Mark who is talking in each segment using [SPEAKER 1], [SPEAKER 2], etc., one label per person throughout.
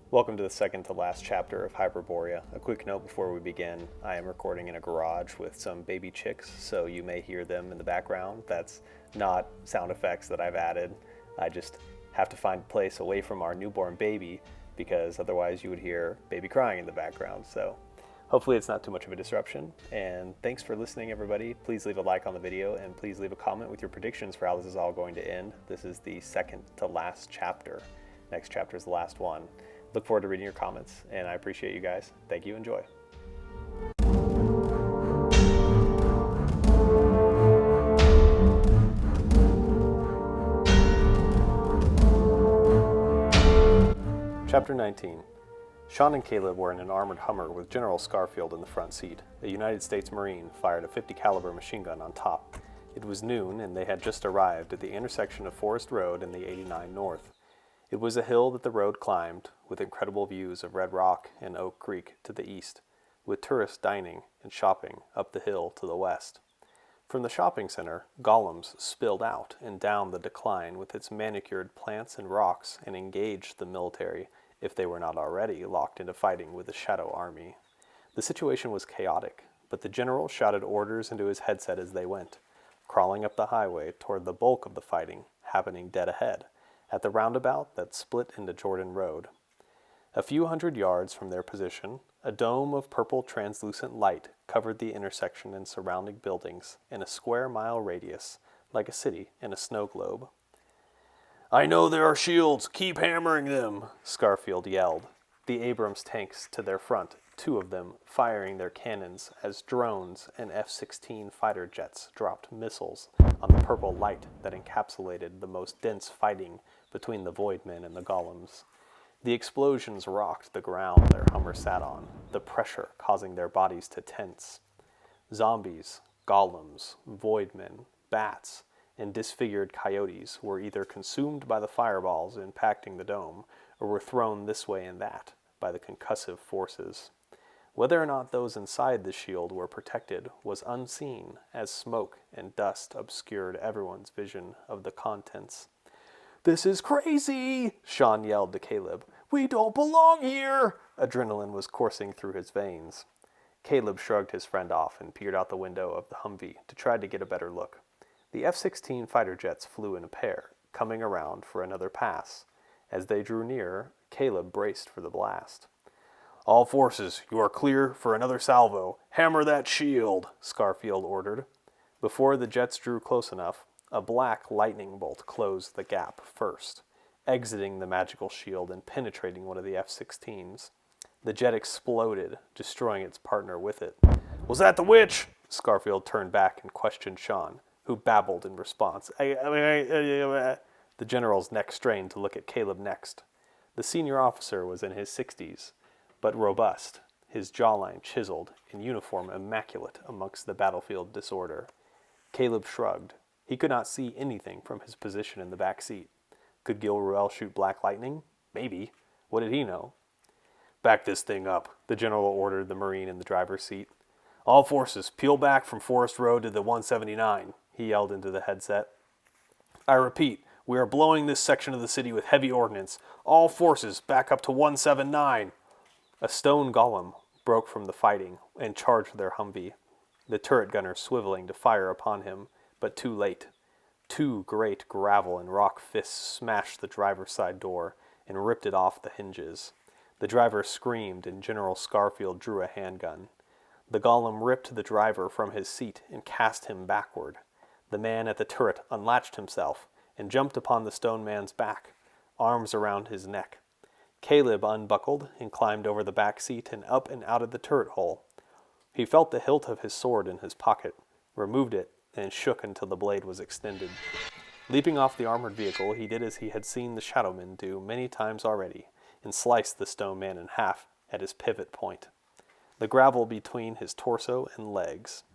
[SPEAKER 1] Welcome to the second to last chapter of Hyper-Borea. A quick note before we begin, I am recording in a garage with some baby chicks, so you may hear them in the background. That's not sound effects that I've added. I just have to find a place away from our newborn baby because otherwise you would hear baby crying in the background. So hopefully it's not too much of a disruption. And thanks for listening, everybody. Please leave a like on the video and please leave a comment with your predictions for how this is all going to end. This is the second to last chapter. Next chapter is the last one. Look forward to reading your comments, and I appreciate you guys. Thank you. Enjoy. Chapter 19. Sean and Caleb were in an armored Hummer with General Scarfield in the front seat. A United States Marine fired a .50 caliber machine gun on top. It was noon, and they had just arrived at the intersection of Forest Road and the 89 North. It was a hill that the road climbed, with incredible views of Red Rock and Oak Creek to the east, with tourists dining and shopping up the hill to the west. From the shopping center, Golems spilled out and down the decline with its manicured plants and rocks and engaged the military, if they were not already locked into fighting with the Shadow Army. The situation was chaotic, but the general shouted orders into his headset as they went, crawling up the highway toward the bulk of the fighting happening dead ahead, at the roundabout that split into Jordan Road. A few hundred yards from their position, a dome of purple translucent light covered the intersection and surrounding buildings in a square-mile radius, like a city in a snow globe. "I know there are shields! Keep hammering them!" Scarfield yelled. The Abrams tanks to their front, two of them firing their cannons as drones and F-16 fighter jets dropped missiles on the purple light that encapsulated the most dense fighting between the Voidmen and the Golems. The explosions rocked the ground their Hummer sat on, the pressure causing their bodies to tense. Zombies, Golems, Voidmen, bats, and disfigured coyotes were either consumed by the fireballs impacting the dome or were thrown this way and that by the concussive forces. Whether or not those inside the shield were protected was unseen as smoke and dust obscured everyone's vision of the contents. "This is crazy!" Sean yelled to Caleb. "We don't belong here!" Adrenaline was coursing through his veins. Caleb shrugged his friend off and peered out the window of the Humvee to try to get a better look. The F-16 fighter jets flew in a pair, coming around for another pass. As they drew nearer, Caleb braced for the blast. "All forces, you are clear for another salvo. Hammer that shield," Scarfield ordered. Before the jets drew close enough, a black lightning bolt closed the gap first, exiting the magical shield and penetrating one of the F-16s. The jet exploded, destroying its partner with it. "Was that the witch?" Scarfield turned back and questioned Sean, who babbled in response. The general's neck strained to look at Caleb next. The senior officer was in his 60s, but robust, his jawline chiseled, and uniform immaculate amongst the battlefield disorder. Caleb shrugged. He could not see anything from his position in the back seat. Could Gil Ruel shoot black lightning? Maybe. What did he know? "Back this thing up," the general ordered the Marine in the driver's seat. "All forces, peel back from Forest Road to the 179, he yelled into the headset. "I repeat, we are blowing this section of the city with heavy ordnance. All forces, back up to 179. A stone golem broke from the fighting and charged their Humvee, the turret gunner swiveling to fire upon him, but too late. Two great gravel and rock fists smashed the driver's side door and ripped it off the hinges. The driver screamed and General Scarfield drew a handgun. The golem ripped the driver from his seat and cast him backward. The man at the turret unlatched himself and jumped upon the stone man's back, arms around his neck. Caleb unbuckled and climbed over the back seat and up and out of the turret hole. He felt the hilt of his sword in his pocket, removed it, and shook until the blade was extended. Leaping off the armored vehicle, he did as he had seen the Shadowmen do many times already, and sliced the stone man in half at his pivot point, the gravel between his torso and legs.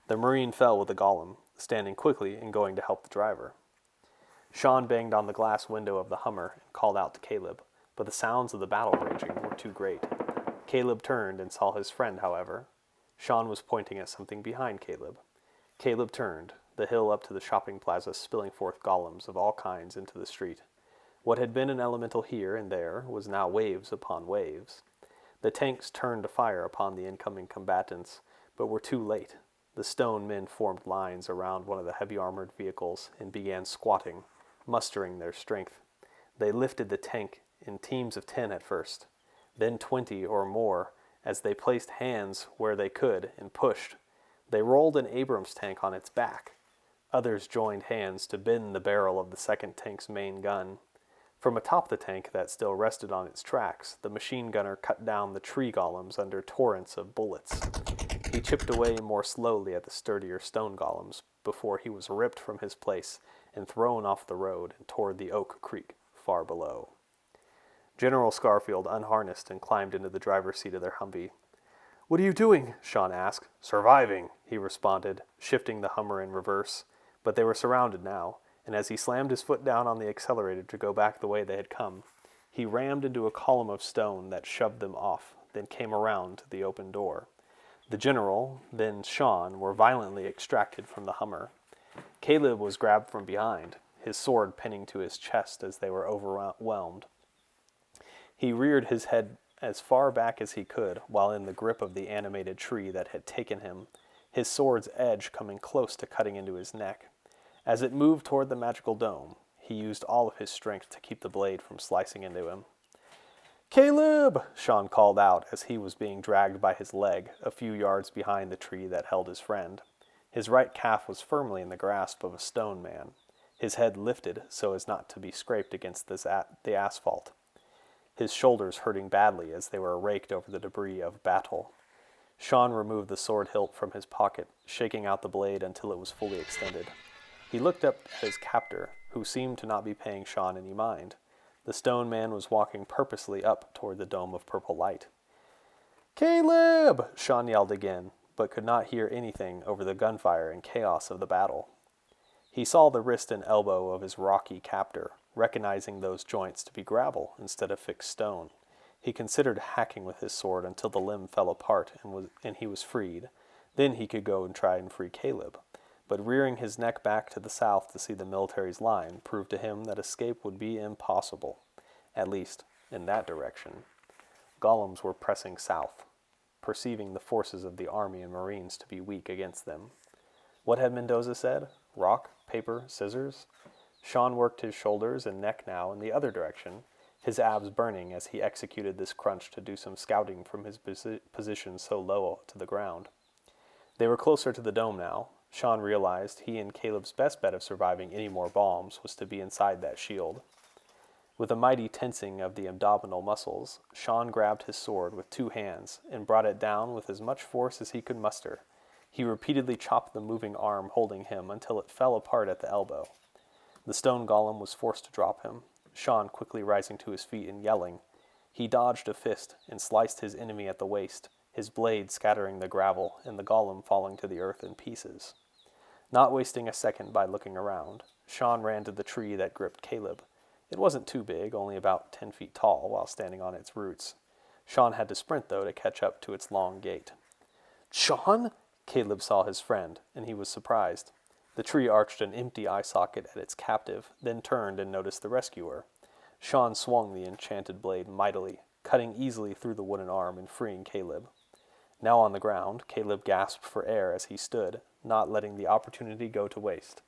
[SPEAKER 1] The Marine fell with the golem, standing quickly and going to help the driver. Sean banged on the glass window of the Hummer and called out to Caleb, but the sounds of the battle raging were too great. Caleb turned and saw his friend, however. Sean was pointing at something behind Caleb. Caleb turned, the hill up to the shopping plaza spilling forth golems of all kinds into the street. What had been an elemental here and there was now waves upon waves. The tanks turned to fire upon the incoming combatants, but were too late. The stone men formed lines around one of the heavy armored vehicles and began squatting, mustering their strength. They lifted the tank in teams of 10 at first, then 20 or more, as they placed hands where they could and pushed. They rolled an Abrams tank on its back. Others joined hands to bend the barrel of the second tank's main gun. From atop the tank that still rested on its tracks, the machine gunner cut down the tree golems under torrents of bullets. He chipped away more slowly at the sturdier stone golems before he was ripped from his place and thrown off the road and toward the oak creek far below. General Scarfield unharnessed and climbed into the driver's seat of their Humvee. "What are you doing?" Sean asked. "Surviving," he responded, shifting the Hummer in reverse. But they were surrounded now, and as he slammed his foot down on the accelerator to go back the way they had come, he rammed into a column of stone that shoved them off, then came around to the open door. The general, then Sean, were violently extracted from the Hummer. Caleb was grabbed from behind, his sword pinning to his chest as they were overwhelmed. He reared his head as far back as he could while in the grip of the animated tree that had taken him, his sword's edge coming close to cutting into his neck. As it moved toward the magical dome, he used all of his strength to keep the blade from slicing into him. "Caleb!" Sean called out as he was being dragged by his leg a few yards behind the tree that held his friend. His right calf was firmly in the grasp of a stone man, his head lifted so as not to be scraped against the asphalt, his shoulders hurting badly as they were raked over the debris of battle. Sean removed the sword hilt from his pocket, shaking out the blade until it was fully extended. He looked up at his captor, who seemed to not be paying Sean any mind. The stone man was walking purposely up toward the dome of purple light. "Caleb!" Sean yelled again, but could not hear anything over the gunfire and chaos of the battle. He saw the wrist and elbow of his rocky captor, recognizing those joints to be gravel instead of fixed stone. He considered hacking with his sword until the limb fell apart and he was freed. Then he could go and try and free Caleb. But rearing his neck back to the south to see the military's line proved to him that escape would be impossible, at least in that direction. Golems were pressing south, perceiving the forces of the army and marines to be weak against them. What had Mendoza said? Rock, paper, scissors? Sean worked his shoulders and neck now in the other direction, his abs burning as he executed this crunch to do some scouting from his position so low to the ground. They were closer to the dome now. Sean realized he and Caleb's best bet of surviving any more bombs was to be inside that shield. With a mighty tensing of the abdominal muscles, Sean grabbed his sword with 2 hands and brought it down with as much force as he could muster. He repeatedly chopped the moving arm holding him until it fell apart at the elbow. The stone golem was forced to drop him, Sean quickly rising to his feet and yelling. He dodged a fist and sliced his enemy at the waist, his blade scattering the gravel and the golem falling to the earth in pieces. Not wasting a second by looking around, Sean ran to the tree that gripped Caleb. It wasn't too big, only about 10 feet tall while standing on its roots. Sean had to sprint, though, to catch up to its long gate. "Sean?" Caleb saw his friend, and he was surprised. The tree arched an empty eye socket at its captive, then turned and noticed the rescuer. Sean swung the enchanted blade mightily, cutting easily through the wooden arm and freeing Caleb. Now on the ground, Caleb gasped for air as he stood, not letting the opportunity go to waste.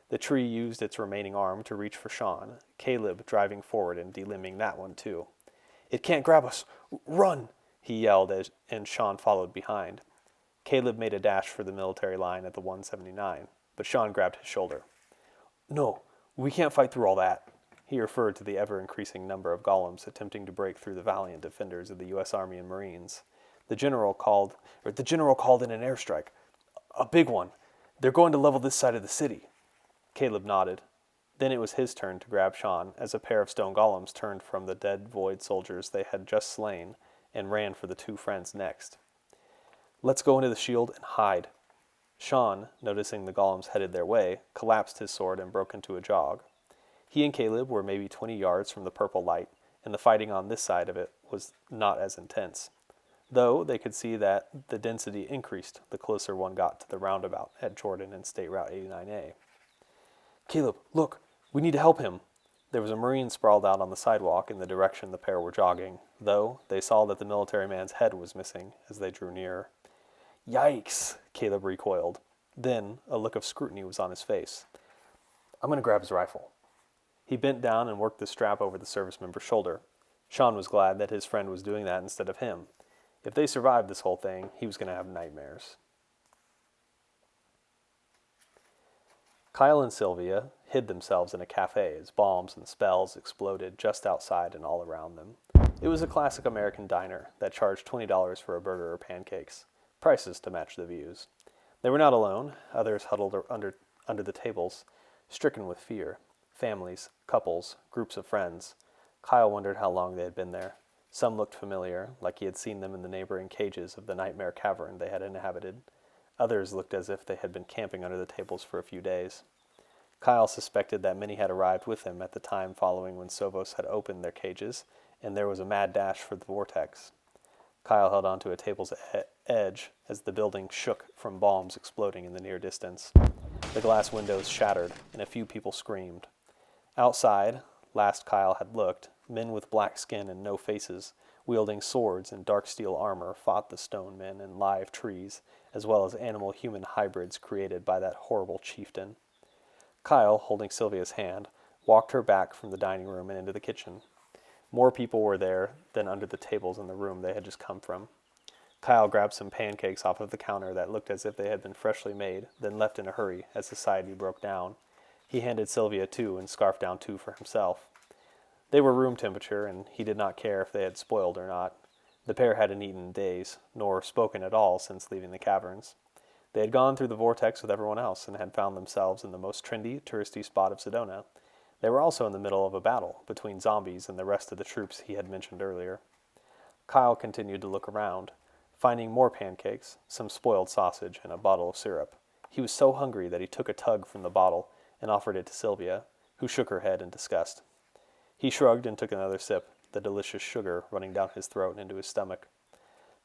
[SPEAKER 1] The tree used its remaining arm to reach for Sean, Caleb driving forward and delimbing that one too. "It can't grab us! Run!" he yelled, and Sean followed behind. Caleb made a dash for the military line at the 179, but Sean grabbed his shoulder. "No, we can't fight through all that." He referred to the ever-increasing number of golems attempting to break through the valiant defenders of the U.S. Army and Marines. The general called in an airstrike. "A big one. They're going to level this side of the city." Caleb nodded. Then it was his turn to grab Sean as a pair of stone golems turned from the dead void soldiers they had just slain and ran for the 2 friends next. "Let's go into the shield and hide." Sean, noticing the golems headed their way, collapsed his sword and broke into a jog. He and Caleb were maybe 20 yards from the purple light, and the fighting on this side of it was not as intense, though they could see that the density increased the closer one got to the roundabout at Jordan and State Route 89A. "Caleb, look, we need to help him." There was a Marine sprawled out on the sidewalk in the direction the pair were jogging, though they saw that the military man's head was missing as they drew nearer. Yikes! Caleb recoiled. Then a look of scrutiny was on his face. I'm going to grab his rifle. He bent down and worked the strap over the service member's shoulder. Sean was glad that his friend was doing that instead of him. If they survived this whole thing, he was going to have nightmares. Kyle and Sylvia hid themselves in a cafe as bombs and spells exploded just outside and all around them. It was a classic American diner that charged $20 for a burger or pancakes, prices to match the views. They were not alone. Others huddled under the tables, stricken with fear. Families, couples, groups of friends. Kyle wondered how long they had been there. Some looked familiar, like he had seen them in the neighboring cages of the nightmare cavern they had inhabited. Others looked as if they had been camping under the tables for a few days. Kyle suspected that many had arrived with him at the time following when Sovos had opened their cages, and there was a mad dash for the vortex. Kyle held onto a table's edge as the building shook from bombs exploding in the near distance. The glass windows shattered, and a few people screamed. Outside, last Kyle had looked, men with black skin and no faces, wielding swords and dark steel armor, fought the stone men and live trees, as well as animal-human hybrids created by that horrible chieftain. Kyle, holding Sylvia's hand, walked her back from the dining room and into the kitchen. More people were there than under the tables in the room they had just come from. Kyle grabbed some pancakes off of the counter that looked as if they had been freshly made, then left in a hurry as society broke down. He handed Sylvia 2 and scarfed down 2 for himself. They were room temperature, and he did not care if they had spoiled or not. The pair hadn't eaten in days, nor spoken at all since leaving the caverns. They had gone through the vortex with everyone else and had found themselves in the most trendy, touristy spot of Sedona. They were also in the middle of a battle between zombies and the rest of the troops he had mentioned earlier. Kyle continued to look around, finding more pancakes, some spoiled sausage, and a bottle of syrup. He was so hungry that he took a tug from the bottle and offered it to Sylvia, who shook her head in disgust. He shrugged and took another sip, the delicious sugar running down his throat and into his stomach.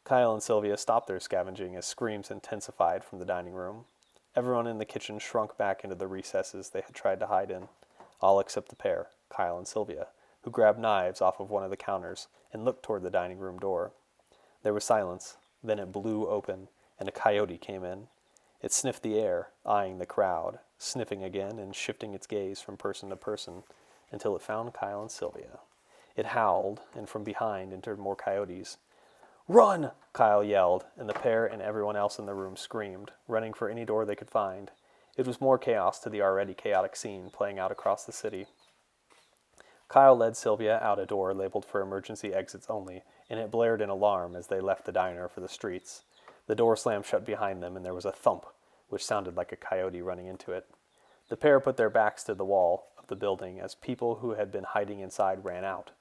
[SPEAKER 1] Kyle and Sylvia stopped their scavenging as screams intensified from the dining room. Everyone in the kitchen shrunk back into the recesses they had tried to hide in, all except the pair, Kyle and Sylvia, who grabbed knives off of one of the counters and looked toward the dining room door. There was silence. Then it blew open, and a coyote came in. It sniffed the air, eyeing the crowd, sniffing again and shifting its gaze from person to person until it found Kyle and Sylvia. It howled, and from behind entered more coyotes. "Run!" Kyle yelled, and the pair and everyone else in the room screamed, running for any door they could find. It was more chaos to the already chaotic scene playing out across the city. Kyle led Sylvia out a door labeled for emergency exits only, and it blared an alarm as they left the diner for the streets. The door slammed shut behind them, and there was a thump, which sounded like a coyote running into it. The pair put their backs to the wall of the building as people who had been hiding inside ran out.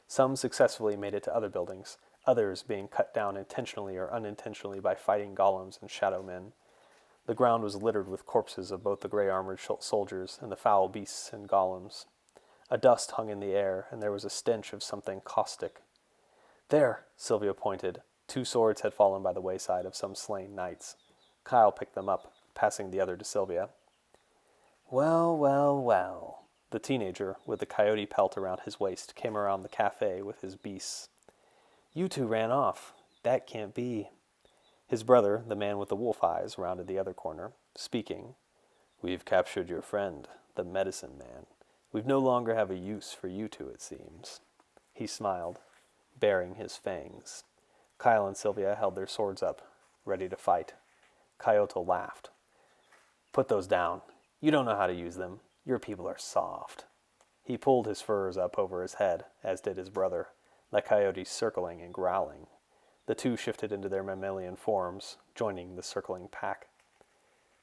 [SPEAKER 1] Some successfully made it to other buildings, others being cut down intentionally or unintentionally by fighting golems and shadow men. The ground was littered with corpses of both the gray-armored soldiers and the foul beasts and golems. A dust hung in the air, and there was a stench of something caustic. "There," Sylvia pointed. 2 swords had fallen by the wayside of some slain knights. Kyle picked them up, passing the other to Sylvia. "Well, well, well." The teenager, with the coyote pelt around his waist, came around the cafe with his beasts. "You 2 ran off. That can't be." His brother, the man with the wolf eyes, rounded the other corner, speaking. "We've captured your friend, the medicine man. We no longer have a use for you 2, it seems." He smiled, baring his fangs. Kyle and Sylvia held their swords up, ready to fight. Coyote laughed. "Put those down. You don't know how to use them. Your people are soft." He pulled his furs up over his head, as did his brother, the coyote circling and growling. The 2 shifted into their mammalian forms, joining the circling pack.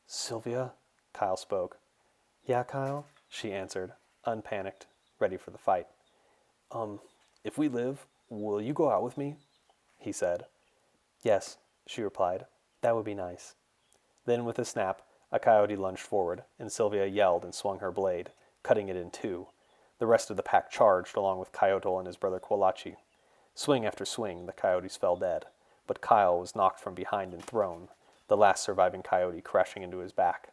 [SPEAKER 1] "Sylvia?" Kyle spoke. "Yeah, Kyle?" she answered, unpanicked, ready for the fight. If we live, will you go out with me?" he said. "Yes," she replied. "That would be nice." Then, with a snap, a coyote lunged forward, and Sylvia yelled and swung her blade, cutting it in 2. The rest of the pack charged, along with Coyote and his brother Kolachi. Swing after swing, the coyotes fell dead, but Kyle was knocked from behind and thrown, the last surviving coyote crashing into his back.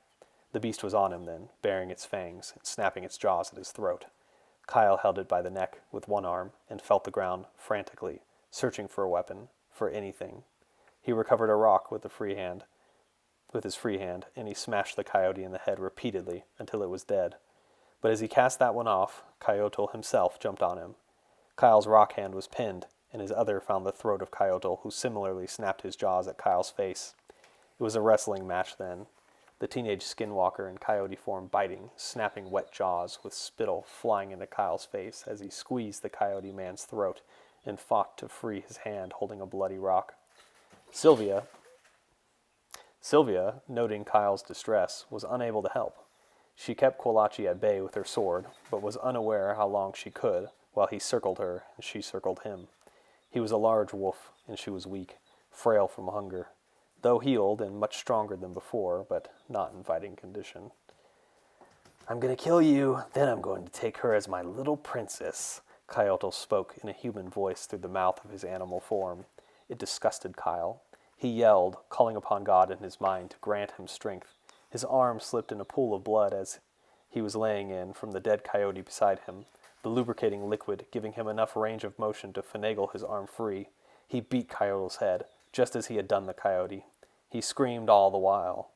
[SPEAKER 1] The beast was on him then, baring its fangs and snapping its jaws at his throat. Kyle held it by the neck with one arm and felt the ground frantically, searching for a weapon, for anything. He recovered a rock with his free hand, and he smashed the coyote in the head repeatedly until it was dead. But as he cast that one off, Coyote himself jumped on him. Kyle's rock hand was pinned, and his other found the throat of Coyote, who similarly snapped his jaws at Kyle's face. It was a wrestling match then, the teenage skinwalker in coyote form biting, snapping wet jaws with spittle flying into Kyle's face as he squeezed the coyote man's throat and fought to free his hand holding a bloody rock. Sylvia, noting Kyle's distress, was unable to help. She kept Kolachi at bay with her sword, but was unaware how long she could, while he circled her and she circled him. He was a large wolf, and she was weak, frail from hunger, though healed and much stronger than before, but not in fighting condition. "I'm going to kill you, then I'm going to take her as my little princess," Coyote spoke in a human voice through the mouth of his animal form. It disgusted Kyle. He yelled, calling upon God in his mind to grant him strength. His arm slipped in a pool of blood as he was laying in from the dead coyote beside him, the lubricating liquid giving him enough range of motion to finagle his arm free. He beat Coyote's head, just as he had done the coyote. He screamed all the while.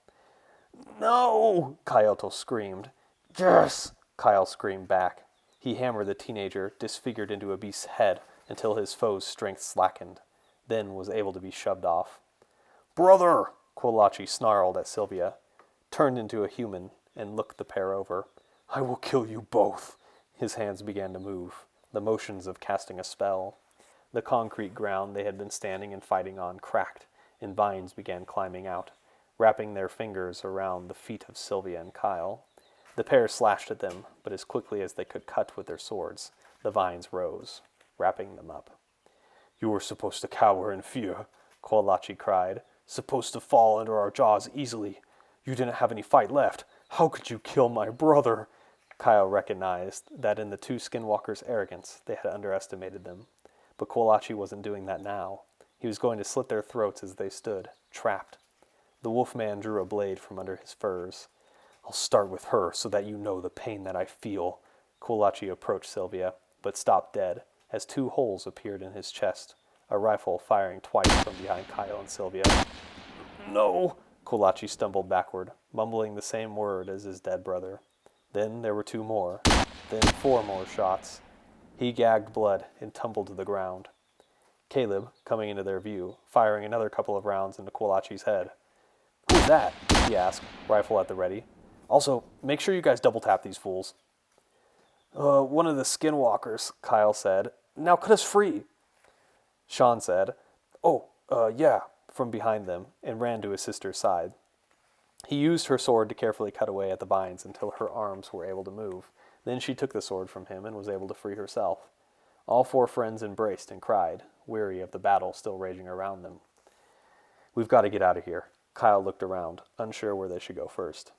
[SPEAKER 1] "No!" Coyote screamed. "Yes!" Kyle screamed back. He hammered the teenager, disfigured into a beast's head, until his foe's strength slackened, then was able to be shoved off. "Brother!" Kolachi snarled at Sylvia, turned into a human, and looked the pair over. "I will kill you both." His hands began to move, the motions of casting a spell. The concrete ground they had been standing and fighting on cracked, and vines began climbing out, wrapping their fingers around the feet of Sylvia and Kyle. The pair slashed at them, but as quickly as they could cut with their swords, the vines rose, wrapping them up. "You were supposed to cower in fear," Kolachi cried. "Supposed to fall under our jaws easily. You didn't have any fight left. How could you kill my brother?" Kyle recognized that in the two skinwalkers' arrogance, they had underestimated them. But Kolachi wasn't doing that now. He was going to slit their throats as they stood, trapped. The wolfman drew a blade from under his furs. "I'll start with her so that you know the pain that I feel." Kolachi approached Sylvia, but stopped dead, as two holes appeared in his chest, a rifle firing twice from behind Kyle and Sylvia. "No!" Kolachi stumbled backward, mumbling the same word as his dead brother. Then there were two more, then 4 more shots. He gagged blood and tumbled to the ground. Caleb, coming into their view, firing another couple of rounds into Kolachi's head. "Who's that?" he asked, rifle at the ready. "Also, make sure you guys double tap these fools." One of the skinwalkers," Kyle said. "Now cut us free." Sean said, yeah, from behind them, and ran to his sister's side. He used her sword to carefully cut away at the vines until her arms were able to move. Then she took the sword from him and was able to free herself. All 4 friends embraced and cried, weary of the battle still raging around them. "We've got to get out of here." Kyle looked around, unsure where they should go first.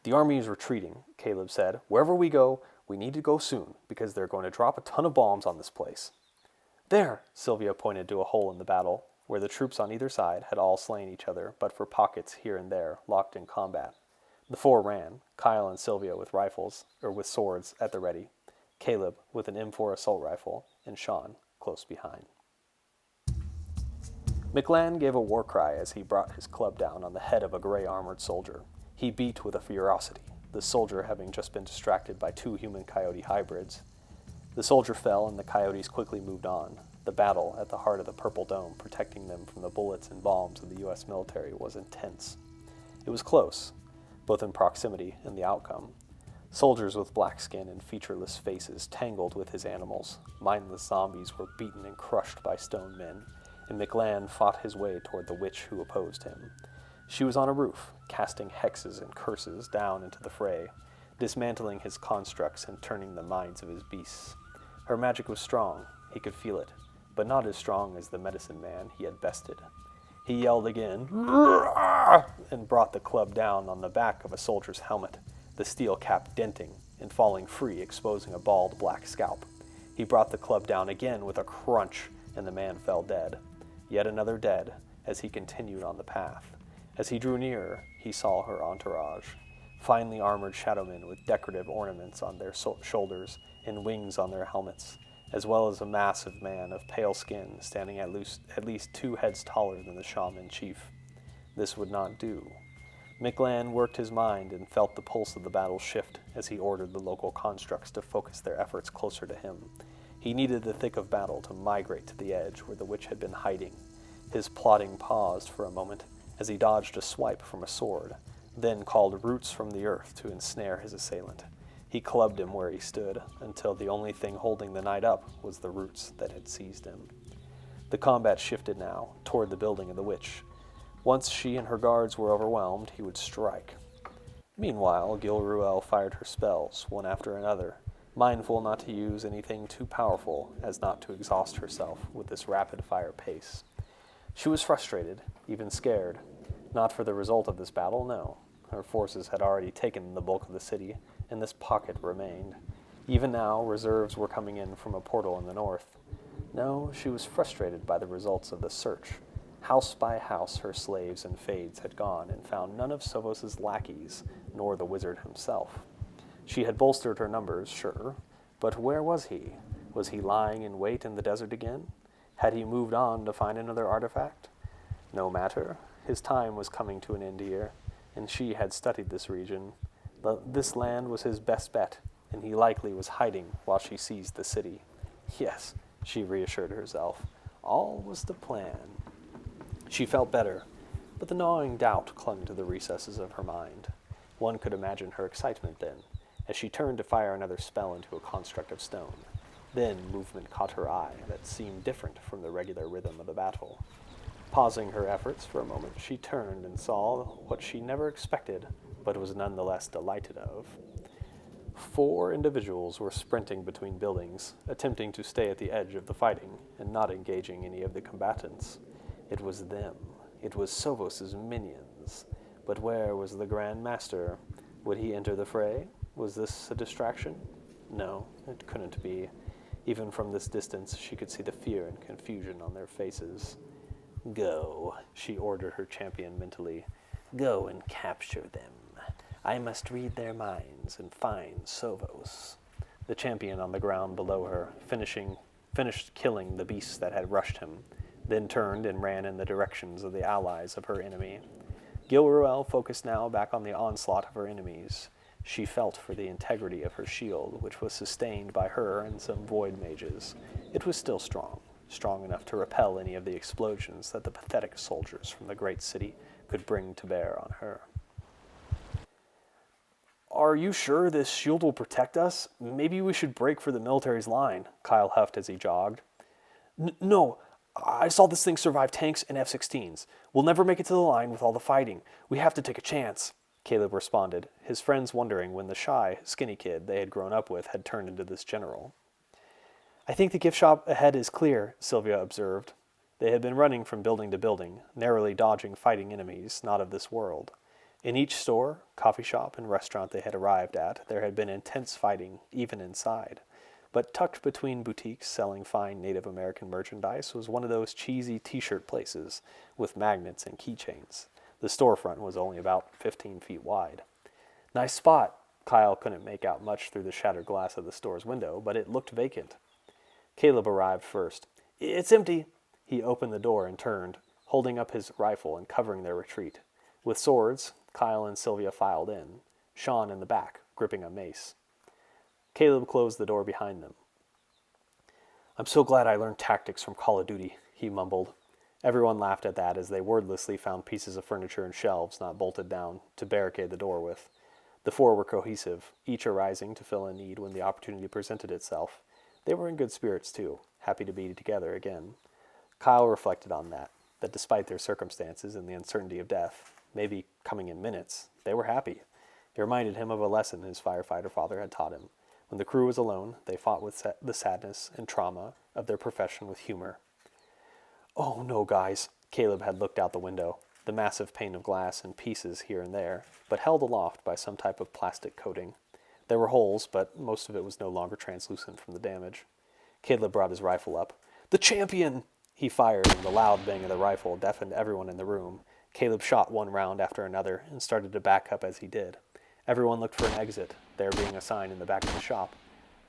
[SPEAKER 1] "The army is retreating," Caleb said. "Wherever we go, we need to go soon, because they're going to drop a ton of bombs on this place." "There!" Sylvia pointed to a hole in the battle, where the troops on either side had all slain each other, but for pockets here and there, locked in combat. The 4 ran, Kyle and Sylvia with with swords at the ready, Caleb with an M4 assault rifle, and Sean close behind. McLan gave a war cry as he brought his club down on the head of a gray-armored soldier. He beat with a ferocity, the soldier having just been distracted by 2 human-coyote hybrids. The soldier fell, and the coyotes quickly moved on. The battle at the heart of the Purple Dome, protecting them from the bullets and bombs of the U.S. military, was intense. It was close, both in proximity and the outcome. Soldiers with black skin and featureless faces tangled with his animals. Mindless zombies were beaten and crushed by stone men, and McLan fought his way toward the witch who opposed him. She was on a roof, casting hexes and curses down into the fray, dismantling his constructs and turning the minds of his beasts. Her magic was strong, he could feel it, but not as strong as the medicine man he had bested. He yelled again, and brought the club down on the back of a soldier's helmet, the steel cap denting and falling free, exposing a bald black scalp. He brought the club down again with a crunch, and the man fell dead. Yet another dead, as he continued on the path. As he drew nearer, he saw her entourage, finely armored shadowmen with decorative ornaments on their shoulders and wings on their helmets, as well as a massive man of pale skin standing at least 2 heads taller than the shaman chief. This would not do. Miklan worked his mind and felt the pulse of the battle shift as he ordered the local constructs to focus their efforts closer to him. He needed the thick of battle to migrate to the edge where the witch had been hiding. His plotting paused for a moment as he dodged a swipe from a sword, then called roots from the earth to ensnare his assailant. He clubbed him where he stood until the only thing holding the knight up was the roots that had seized him. The combat shifted now toward the building of the witch. Once she and her guards were overwhelmed, he would strike. Meanwhile, Gilruel fired her spells, one after another, mindful not to use anything too powerful as not to exhaust herself with this rapid-fire pace. She was frustrated, even scared. Not for the result of this battle, no. Her forces had already taken the bulk of the city, and this pocket remained. Even now, reserves were coming in from a portal in the north. No, she was frustrated by the results of the search. House by house her slaves and fades had gone and found none of Sovos' lackeys, nor the wizard himself. She had bolstered her numbers, sure, but where was he? Was he lying in wait in the desert again? Had he moved on to find another artifact? No matter. His time was coming to an end here, and she had studied this region. This land was his best bet, and he likely was hiding while she seized the city. Yes, she reassured herself, all was the plan. She felt better, but the gnawing doubt clung to the recesses of her mind. One could imagine her excitement then, as she turned to fire another spell into a construct of stone. Then movement caught her eye that seemed different from the regular rhythm of the battle. Pausing her efforts for a moment, she turned and saw what she never expected, but was nonetheless delighted of. 4 individuals were sprinting between buildings, attempting to stay at the edge of the fighting and not engaging any of the combatants. It was them. It was Sovos' minions. But where was the Grand Master? Would he enter the fray? Was this a distraction? No, it couldn't be. Even from this distance, she could see the fear and confusion on their faces. Go, she ordered her champion mentally. Go and capture them. I must read their minds and find Sovos. The champion on the ground below her finished killing the beasts that had rushed him, then turned and ran in the directions of the allies of her enemy. Gilruel focused now back on the onslaught of her enemies. She felt for the integrity of her shield, which was sustained by her and some void mages. It was still strong enough to repel any of the explosions that the pathetic soldiers from the great city could bring to bear on her. Are you sure this shield will protect us? Maybe we should break for the military's line, Kyle huffed as he jogged. No, I saw this thing survive tanks and F-16s. We'll never make it to the line with all the fighting. We have to take a chance, Caleb responded, his friends wondering when the shy, skinny kid they had grown up with had turned into this general. I think the gift shop ahead is clear, Sylvia observed. They had been running from building to building, narrowly dodging fighting enemies not of this world. In each store, coffee shop, and restaurant they had arrived at, there had been intense fighting, even inside. But tucked between boutiques selling fine Native American merchandise was one of those cheesy t-shirt places with magnets and keychains. The storefront was only about 15 feet wide. Nice spot. Kyle couldn't make out much through the shattered glass of the store's window, but it looked vacant. Caleb arrived first. It's empty. He opened the door and turned, holding up his rifle and covering their retreat. With swords, Kyle and Sylvia filed in, Sean in the back, gripping a mace. Caleb closed the door behind them. I'm so glad I learned tactics from Call of Duty, he mumbled. Everyone laughed at that as they wordlessly found pieces of furniture and shelves not bolted down to barricade the door with. The 4 were cohesive, each arising to fill a need when the opportunity presented itself. They were in good spirits, too, happy to be together again. Kyle reflected on that despite their circumstances and the uncertainty of death, maybe coming in minutes, they were happy. It reminded him of a lesson his firefighter father had taught him. When the crew was alone, they fought with the sadness and trauma of their profession with humor. Oh, no, guys. Caleb had looked out the window, the massive pane of glass in pieces here and there, but held aloft by some type of plastic coating. There were holes, but most of it was no longer translucent from the damage. Caleb brought his rifle up. The champion! He fired, and the loud bang of the rifle deafened everyone in the room. Caleb shot one round after another and started to back up as he did. Everyone looked for an exit, there being a sign in the back of the shop.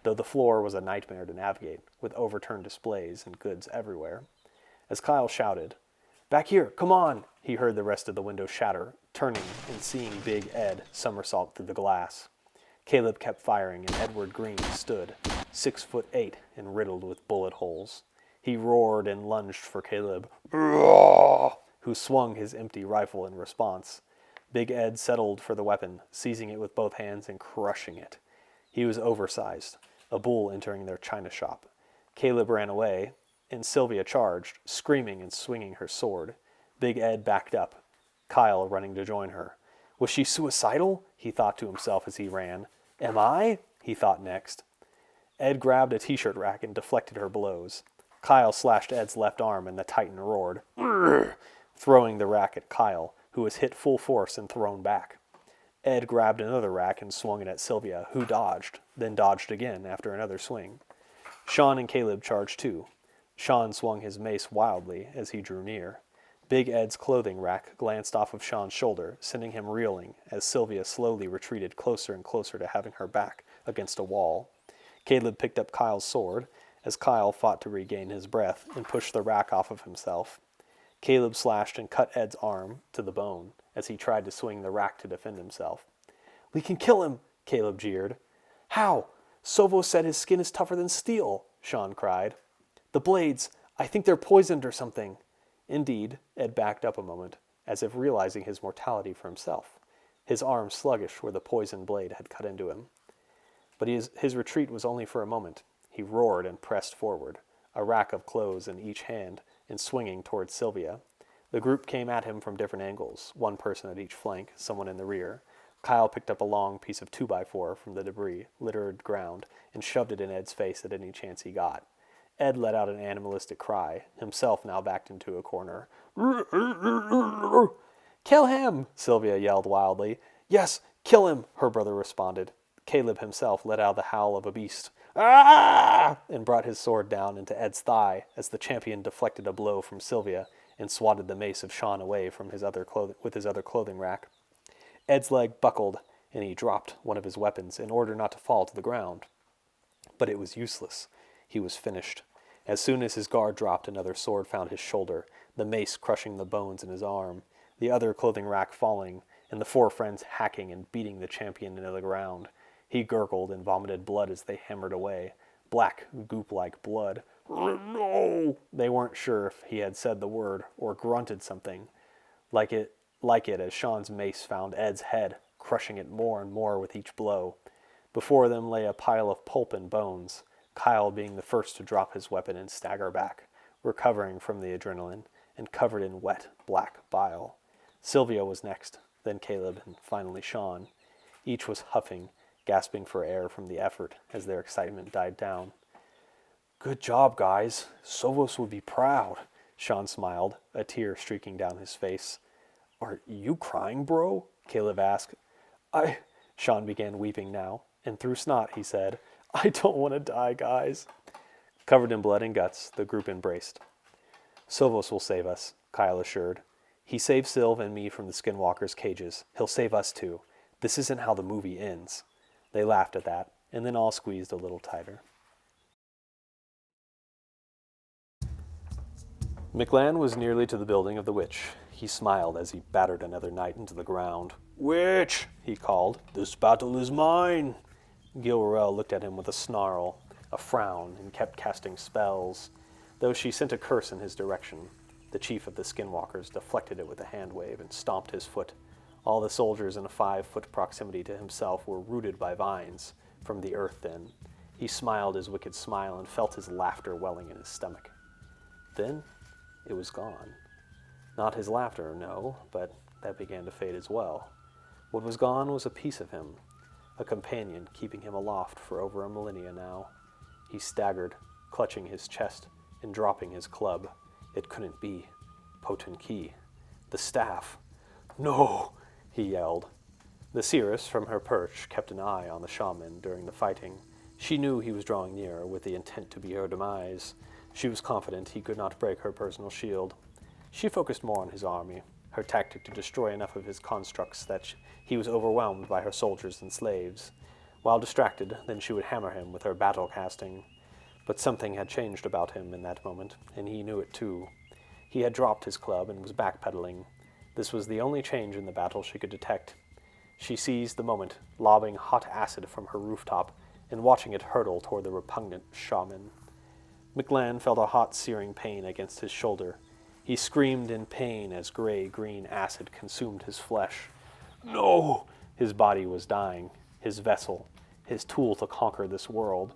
[SPEAKER 1] though the floor was a nightmare to navigate, with overturned displays and goods everywhere. As Kyle shouted, "Back here, come on!" he heard the rest of the window shatter, turning and seeing Big Ed somersault through the glass. Caleb kept firing, and Edward Green stood, 6'8" and riddled with bullet holes. He roared and lunged for Caleb, who swung his empty rifle in response. Big Ed settled for the weapon, seizing it with both hands and crushing it. He was oversized, a bull entering their china shop. Caleb ran away, and Sylvia charged, screaming and swinging her sword. Big Ed backed up, Kyle running to join her. Was she suicidal? He thought to himself as he ran. Am I? He thought next. Ed grabbed a t-shirt rack and deflected her blows. Kyle slashed Ed's left arm, and the Titan roared, throwing the rack at Kyle, who was hit full force and thrown back. Ed grabbed another rack and swung it at Sylvia, who dodged, then dodged again after another swing. Sean and Caleb charged too. Sean swung his mace wildly as he drew near. Big Ed's clothing rack glanced off of Sean's shoulder, sending him reeling as Sylvia slowly retreated closer and closer to having her back against a wall. Caleb picked up Kyle's sword as Kyle fought to regain his breath and pushed the rack off of himself. Caleb slashed and cut Ed's arm to the bone as he tried to swing the rack to defend himself. "We can kill him," Caleb jeered. "How? Sovos said his skin is tougher than steel," Sean cried. "The blades, I think they're poisoned or something." Indeed, Ed backed up a moment, as if realizing his mortality for himself, his arm sluggish where the poisoned blade had cut into him. But his retreat was only for a moment. He roared and pressed forward, a rack of clothes in each hand, and swinging towards Sylvia. The group came at him from different angles, one person at each flank, someone in the rear. Kyle picked up a long piece of 2x4 from the debris-littered ground and shoved it in Ed's face at any chance he got. Ed let out an animalistic cry, himself now backed into a corner. "Kill him!" Sylvia yelled wildly. "Yes, kill him!" her brother responded. Caleb himself let out the howl of a beast. "Ah!" and brought his sword down into Ed's thigh as the champion deflected a blow from Sylvia and swatted the mace of Sean away from his other clothing rack. Ed's leg buckled, and he dropped one of his weapons in order not to fall to the ground. But it was useless. He was finished. As soon as his guard dropped, another sword found his shoulder, the mace crushing the bones in his arm, the other clothing rack falling, and the four friends hacking and beating the champion into the ground. He gurgled and vomited blood as they hammered away, black, goop-like blood. "No!" They weren't sure if he had said the word or grunted something like it as Sean's mace found Ed's head, crushing it more and more with each blow. Before them lay a pile of pulp and bones, Kyle being the first to drop his weapon and stagger back, recovering from the adrenaline and covered in wet, black bile. Sylvia was next, then Caleb, and finally Sean. Each was huffing, gasping for air from the effort as their excitement died down. "Good job, guys. Sovos would be proud." Sean smiled, a tear streaking down his face. "Are you crying, bro?" Caleb asked. Sean began weeping now, and through snot he said, "I don't want to die, guys." Covered in blood and guts, the group embraced. "Sovos will save us," Kyle assured. "He saved Sylv and me from the skinwalkers' cages. He'll save us too. This isn't how the movie ends." They laughed at that, and then all squeezed a little tighter. McLan was nearly to the building of the witch. He smiled as he battered another knight into the ground. "Witch!" he called. "This battle is mine!" Gilrel looked at him with a snarl, a frown, and kept casting spells, though she sent a curse in his direction. The chief of the skinwalkers deflected it with a hand wave and stomped his foot. All the soldiers in a 5-foot proximity to himself were rooted by vines from the earth then. He smiled his wicked smile and felt his laughter welling in his stomach. Then it was gone. Not his laughter, no, but that began to fade as well. What was gone was a piece of him, a companion keeping him aloft for over a millennia now. He staggered, clutching his chest and dropping his club. It couldn't be. Potent key. The staff. "No!" he yelled. The seeress from her perch kept an eye on the shaman during the fighting. She knew he was drawing nearer with the intent to be her demise. She was confident he could not break her personal shield. She focused more on his army, her tactic to destroy enough of his constructs that he was overwhelmed by her soldiers and slaves. While distracted, then she would hammer him with her battle casting. But something had changed about him in that moment, and he knew it too. He had dropped his club and was backpedaling. This was the only change in the battle she could detect. She seized the moment, lobbing hot acid from her rooftop and watching it hurtle toward the repugnant shaman. McLan felt a hot, searing pain against his shoulder. He screamed in pain as gray-green acid consumed his flesh. No! His body was dying. His vessel. His tool to conquer this world.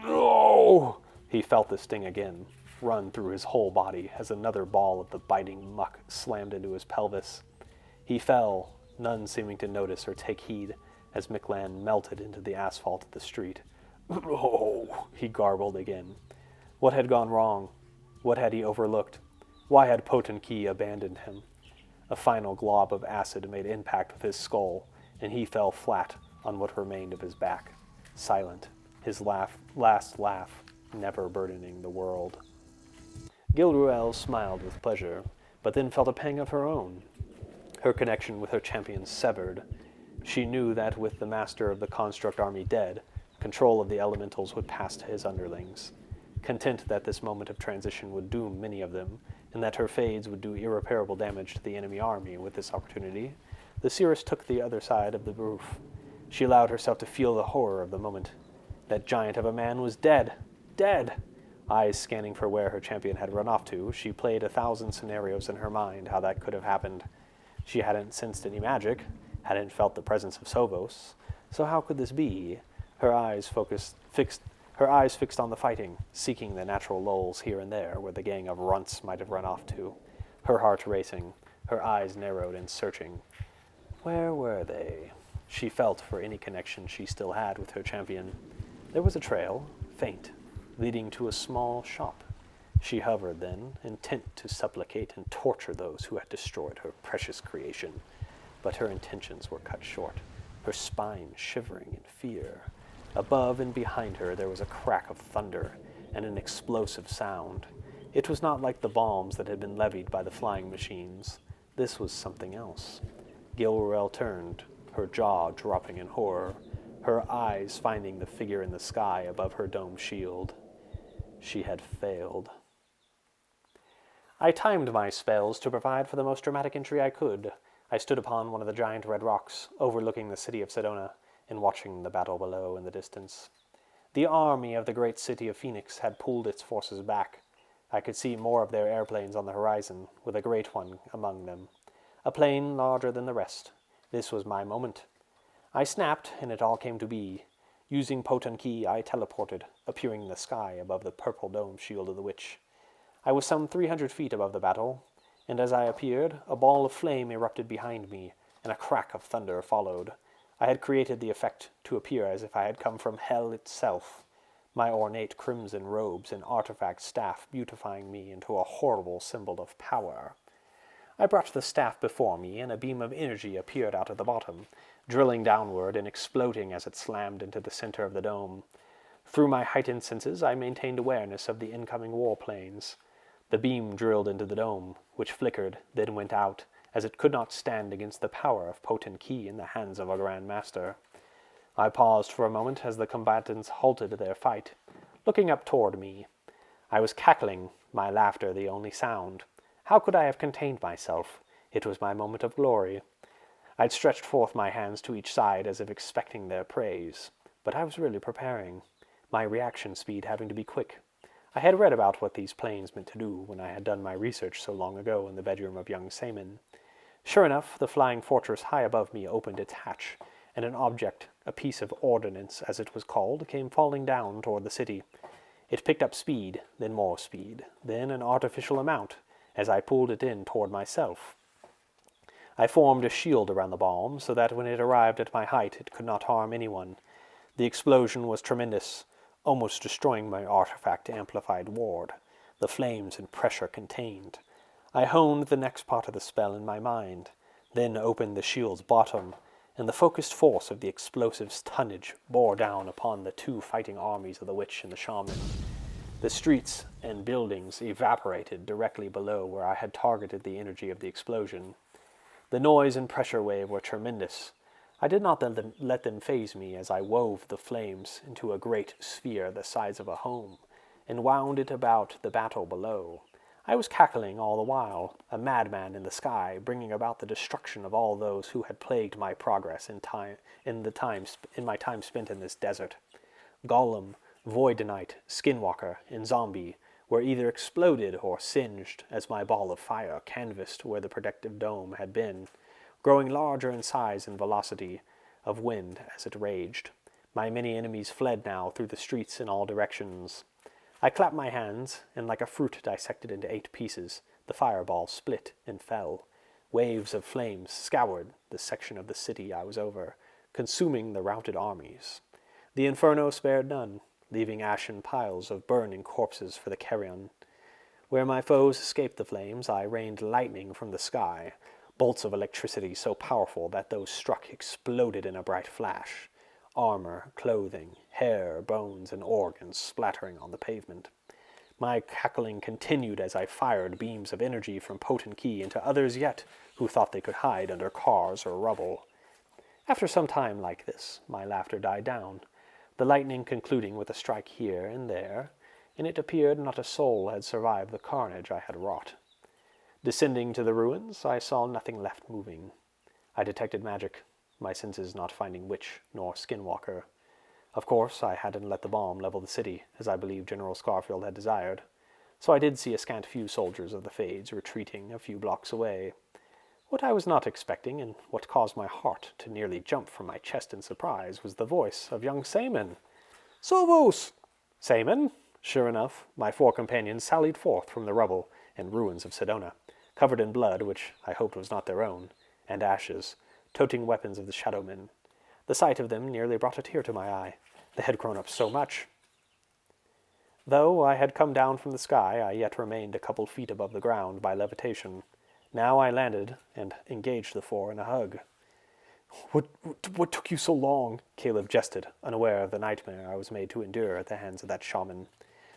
[SPEAKER 1] No! He felt the sting again, run through his whole body as another ball of the biting muck slammed into his pelvis. He fell, none seeming to notice or take heed, as McLan melted into the asphalt of the street. No! He garbled again. What had gone wrong? What had he overlooked? Why had Potenki abandoned him? A final glob of acid made impact with his skull, and he fell flat on what remained of his back, silent, his last laugh never burdening the world. Gilruel smiled with pleasure, but then felt a pang of her own. Her connection with her champion severed. She knew that with the master of the construct army dead, control of the elementals would pass to his underlings. Content that this moment of transition would doom many of them, and that her fades would do irreparable damage to the enemy army with this opportunity, the seeress took the other side of the roof. She allowed herself to feel the horror of the moment. That giant of a man was dead! Dead! Eyes scanning for where her champion had run off to, she played 1,000 scenarios in her mind how that could have happened. She hadn't sensed any magic, hadn't felt the presence of Sovos, so how could this be? Her eyes fixed on the fighting, seeking the natural lulls here and there where the gang of runts might have run off to. Her heart racing, her eyes narrowed and searching. Where were they? She felt for any connection she still had with her champion. There was a trail, faint, leading to a small shop. She hovered then, intent to supplicate and torture those who had destroyed her precious creation. But her intentions were cut short, her spine shivering in fear. Above and behind her there was a crack of thunder and an explosive sound. It was not like the bombs that had been levied by the flying machines. This was something else. Gilruel turned, her jaw dropping in horror, her eyes finding the figure in the sky above her dome shield. She had failed. I timed my spells to provide for the most dramatic entry I could. I stood upon one of the giant red rocks, overlooking the city of Sedona, and watching the battle below in the distance. The army of the great city of Phoenix had pulled its forces back. I could see more of their airplanes on the horizon, with a great one among them. A plane larger than the rest. This was my moment. I snapped, and it all came to be. Using Potenki, I teleported, appearing in the sky above the purple dome shield of the witch. I was some 300 feet above the battle, and as I appeared, a ball of flame erupted behind me, and a crack of thunder followed. I had created the effect to appear as if I had come from hell itself, my ornate crimson robes and artifact staff beautifying me into a horrible symbol of power. I brought the staff before me, and a beam of energy appeared out of the bottom, drilling downward and exploding as it slammed into the center of the dome. Through my heightened senses, I maintained awareness of the incoming warplanes. The beam drilled into the dome, which flickered, then went out, as it could not stand against the power of Potenki in the hands of a Grand Master. I paused for a moment as the combatants halted their fight, looking up toward me. I was cackling, my laughter the only sound. How could I have contained myself? It was my moment of glory. I'd stretched forth my hands to each side as if expecting their praise, but I was really preparing, my reaction speed having to be quick. I had read about what these planes meant to do when I had done my research so long ago in the bedroom of young Saman. Sure enough, the flying fortress high above me opened its hatch, and an object, a piece of ordnance as it was called, came falling down toward the city. It picked up speed, then more speed, then an artificial amount, as I pulled it in toward myself. I formed a shield around the bomb, so that when it arrived at my height it could not harm anyone. The explosion was tremendous, almost destroying my artifact-amplified ward, the flames and pressure contained. I honed the next part of the spell in my mind, then opened the shield's bottom, and the focused force of the explosive's tonnage bore down upon the two fighting armies of the witch and the shaman. The streets and buildings evaporated directly below where I had targeted the energy of the explosion. The noise and pressure wave were tremendous. I did not let them faze me as I wove the flames into a great sphere the size of a home, and wound it about the battle below. I was cackling all the while, a madman in the sky, bringing about the destruction of all those who had plagued my progress in my time spent in this desert. Golem, Void Knight, Skinwalker, and Zombie were either exploded or singed as my ball of fire canvassed where the protective dome had been, growing larger in size and velocity of wind as it raged. My many enemies fled now through the streets in all directions. I clapped my hands, and like a fruit dissected into 8 pieces, the fireball split and fell. Waves of flames scoured the section of the city I was over, consuming the routed armies. The inferno spared none, leaving ashen piles of burning corpses for the carrion. Where my foes escaped the flames, I rained lightning from the sky, bolts of electricity so powerful that those struck exploded in a bright flash. Armor, clothing, hair, bones, and organs splattering on the pavement. My cackling continued as I fired beams of energy from potent key into others yet who thought they could hide under cars or rubble. After some time like this, my laughter died down, the lightning concluding with a strike here and there, and it appeared not a soul had survived the carnage I had wrought. Descending to the ruins, I saw nothing left moving. I detected magic, my senses not finding witch nor skinwalker. Of course, I hadn't let the bomb level the city, as I believe General Scarfield had desired, so I did see a scant few soldiers of the Fades retreating a few blocks away. What I was not expecting, and what caused my heart to nearly jump from my chest in surprise, was the voice of young Seaman. "Sovos!" Seaman? Sure enough, my 4 companions sallied forth from the rubble and ruins of Sedona, covered in blood, which I hoped was not their own, and ashes, toting weapons of the Shadowmen. The sight of them nearly brought a tear to my eye. They had grown up so much. Though I had come down from the sky, I yet remained a couple feet above the ground by levitation. Now I landed and engaged the 4 in a hug. What took you so long? Caleb jested, unaware of the nightmare I was made to endure at the hands of that shaman.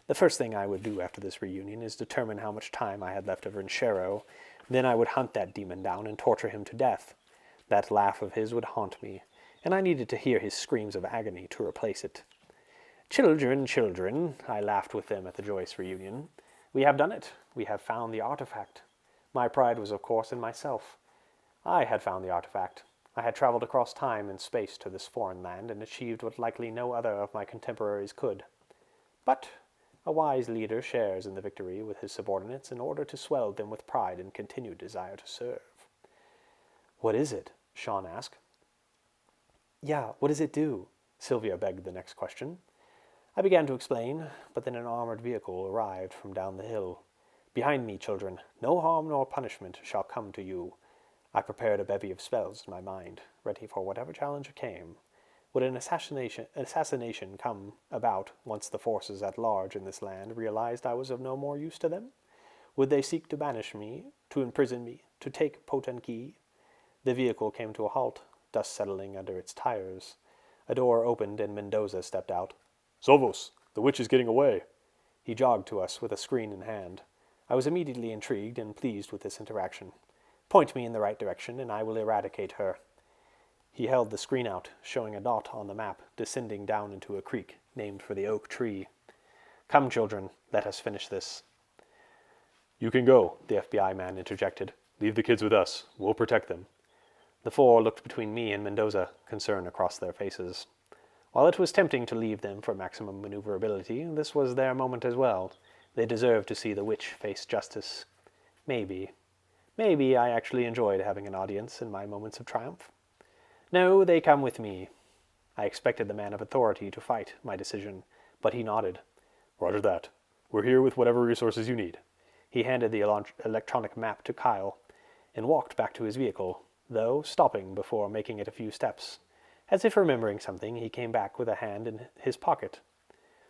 [SPEAKER 1] The first thing I would do after this reunion is determine how much time I had left of Rensharo. Then I would hunt that demon down and torture him to death. That laugh of his would haunt me, and I needed to hear his screams of agony to replace it. Children, I laughed with them at the joyous reunion. We have done it. We have found the artifact. My pride was, of course, in myself. I had found the artifact. I had traveled across time and space to this foreign land and achieved what likely no other of my contemporaries could. But a wise leader shares in the victory with his subordinates in order to swell them with pride and continued desire to serve. "What is it?" Sean asked. "Yeah, what does it do?" Sylvia begged the next question. I began to explain, but then an armored vehicle arrived from down the hill. "Behind me, children. No harm nor punishment shall come to you." I prepared a bevy of spells in my mind, ready for whatever challenge came. Would an assassination come about once the forces at large in this land realized I was of no more use to them? Would they seek to banish me, to imprison me, to take Potenki? The vehicle came to a halt, dust settling under its tires. A door opened and Mendoza stepped out. "Sovos, the witch is getting away." He jogged to us with a screen in hand. I was immediately intrigued and pleased with this interaction. "Point me in the right direction, and I will eradicate her." He held the screen out, showing a dot on the map descending down into a creek named for the oak tree. "Come, children, let us finish this." "You can go," the FBI man interjected. "Leave the kids with us. We'll protect them." The 4 looked between me and Mendoza, concern across their faces. While it was tempting to leave them for maximum maneuverability, this was their moment as well. They deserved to see the witch face justice. Maybe I actually enjoyed having an audience in my moments of triumph. "No, they come with me." I expected the man of authority to fight my decision, but he nodded. "Roger that. We're here with whatever resources you need." He handed the electronic map to Kyle and walked back to his vehicle, though stopping before making it a few steps. As if remembering something, he came back with a hand in his pocket.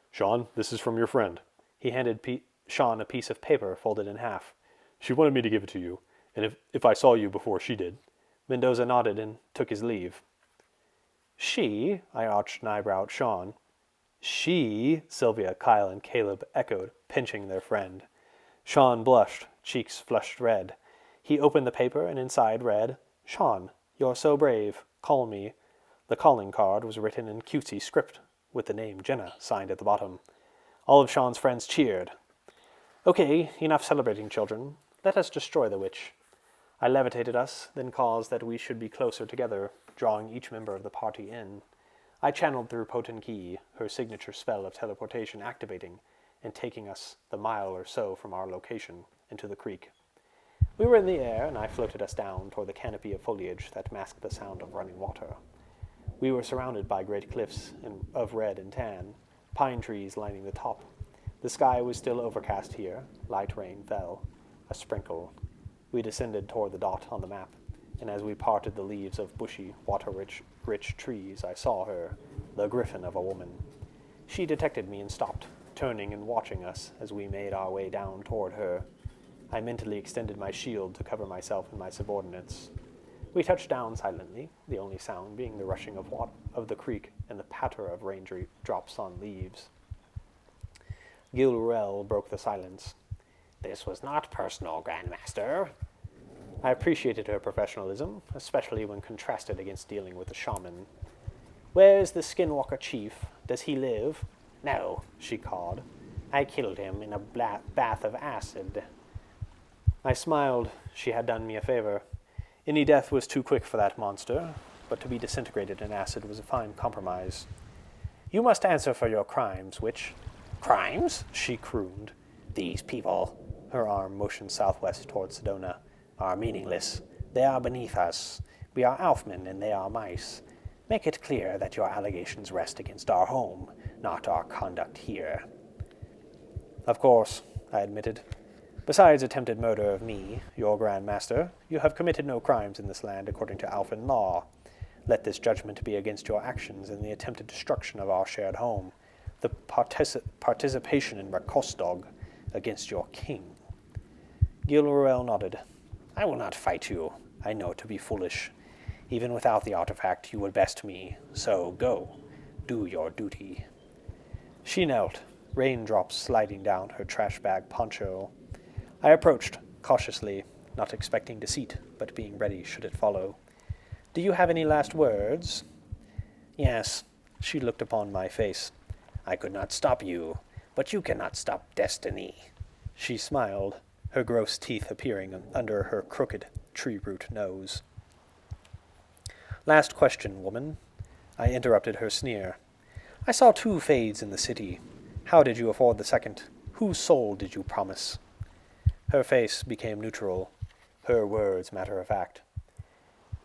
[SPEAKER 1] "Sean, this is from your friend." He handed Sean a piece of paper folded in half. "She wanted me to give it to you, and if I saw you before she did." Mendoza nodded and took his leave. "She?" I arched an eyebrow at Sean. "She?" Sylvia, Kyle, and Caleb echoed, pinching their friend. Sean blushed, cheeks flushed red. He opened the paper and inside read, "Sean, you're so brave. The calling card was written in cutesy script, with the name Jenna signed at the bottom. All of Sean's friends cheered. Okay, enough celebrating, children. Let us destroy the witch. I levitated us, then caused that we should be closer together, drawing each member of the party in. I channeled through Potent Key, her signature spell of teleportation activating, and taking us the mile or so from our location into the creek. We were in the air, and I floated us down toward the canopy of foliage that masked the sound of running water. We were surrounded by great cliffs of red and tan, pine trees lining the top. The sky was still overcast here. Light rain fell, a sprinkle. We descended toward the dot on the map, and as we parted the leaves of bushy, water-rich trees, I saw her, the griffin of a woman. She detected me and stopped, turning and watching us as we made our way down toward her. I mentally extended my shield to cover myself and my subordinates. We touched down silently, the only sound being the rushing of the creek and the patter of raindrops on leaves. Gilrel broke the silence. This was not personal, Grandmaster. I appreciated her professionalism, especially when contrasted against dealing with a shaman. Where is the Skinwalker chief? Does he live? No, she cawed. I killed him in a bath of acid. I smiled. She had done me a favor. Any death was too quick for that monster, but to be disintegrated in acid was a fine compromise. You must answer for your crimes, witch. Crimes? She crooned. These people, her arm motioned southwest toward Sedona, are meaningless. They are beneath us. We are Alfmen and they are mice. Make it clear that your allegations rest against our home, not our conduct here. Of course, I admitted. Besides attempted murder of me, your Grand Master, you have committed no crimes in this land according to Alfin law. Let this judgment be against your actions in the attempted destruction of our shared home, the participation in Rakostog against your king. Gilruel nodded. I will not fight you. I know it to be foolish. Even without the artifact, you would best me. So go. Do your duty. She knelt, raindrops sliding down her trash bag poncho. I approached, cautiously, not expecting deceit, but being ready should it follow. Do you have any last words? Yes. She looked upon my face. I could not stop you, but you cannot stop destiny. She smiled, her gross teeth appearing under her crooked tree-root nose. Last question, woman. I interrupted her sneer. I saw 2 fades in the city. How did you afford the second? Whose soul did you promise? Her face became neutral, her words matter-of-fact.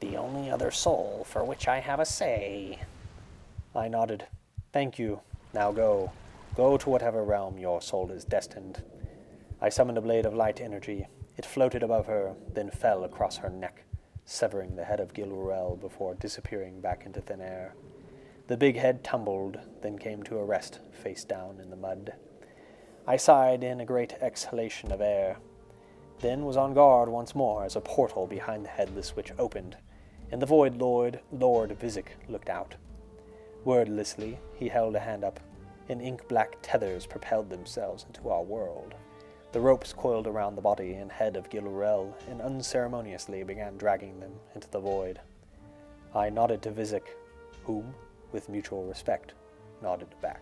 [SPEAKER 1] The only other soul for which I have a say. I nodded. Thank you. Now go. Go to whatever realm your soul is destined. I summoned a blade of light energy. It floated above her, then fell across her neck, severing the head of Gilruel before disappearing back into thin air. The big head tumbled, then came to a rest, face down in the mud. I sighed in a great exhalation of air, then was on guard once more as a portal behind the headless witch opened, and the Void Lord Vizic looked out. Wordlessly, he held a hand up, and ink-black tethers propelled themselves into our world. The ropes coiled around the body and head of Gilurel and unceremoniously began dragging them into the void. I nodded to Vizic, whom, with mutual respect, nodded back.